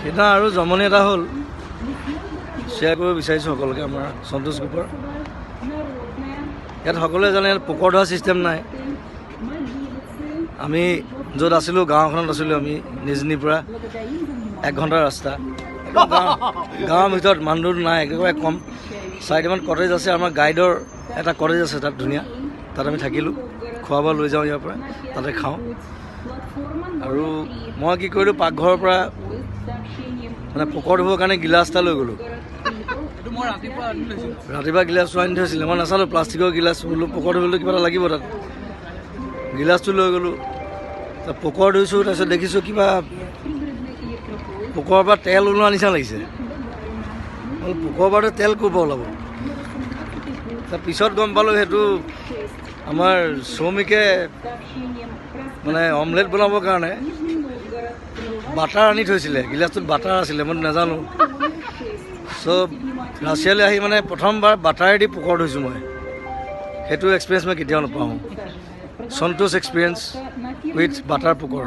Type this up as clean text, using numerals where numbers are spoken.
সেইদিনা আৰু জমনি এটা হ'ল শ্বেয়াৰ কৰিব বিচাৰিছোঁ সকলোকে আমাৰ সন্তোষ গ্ৰুপৰ ইয়াত সকলোৱে জানে ইয়াত পোকৰ ধৰা ছিষ্টেম নাই আমি য'ত আছিলোঁ গাঁওখনত আছিলোঁ আমি নিজনিৰ পৰা 1 ঘণ্টাৰ ৰাস্তা গাঁৱৰ ভিতৰত মানুহ নাই একেবাৰে কম 4টামান কটেজ আছে আমাৰ গাইডৰ এটা কটেজ আছে তাত ধুনীয়া তাত আমি থাকিলোঁ খোৱা বোৱা লৈ যাওঁ ইয়াৰ পৰা তাতে খাওঁ আৰু মই কি কৰিলোঁ পাকঘৰৰ পৰা মানে পোকৰ ধুবৰ কাৰণে গিলাচ এটা লৈ গ'লোঁ ৰাতিপুৱা গিলাচটো আনি থৈছিলে মই নাচালোঁ প্লাষ্টিকৰ গিলাচ বোলো পোকৰ ধুবলৈ কিবা এটা লাগিব তাত গিলাচটো লৈ গ'লোঁ তাত পোকৰ ধুইছোঁ তাৰপিছত দেখিছোঁ কিবা পোকৰ পৰা তেল ওলোৱা নিচিনা লাগিছে পোকৰ পৰা তেল ক'ৰ পৰা ওলাব তাৰপিছত গম পালোঁ সেইটো আমাৰ শ্ৰমিকে মানে অমলেট বনাবৰ কাৰণে বাটাৰ আনি থৈছিলে গিলাচটোত বাটাৰ আছিলে মই নাজানো চ' ৰাছিয়ালৈ আহি মানে প্ৰথমবাৰ বাটাৰেদি পোকৰ ধুইছোঁ মই সেইটো এক্সপিৰিয়েঞ্চ মই কেতিয়াও নাপাওঁ সন্তোষ এক্সপিৰিয়েঞ্চ উইথ বাটাৰ পোকৰ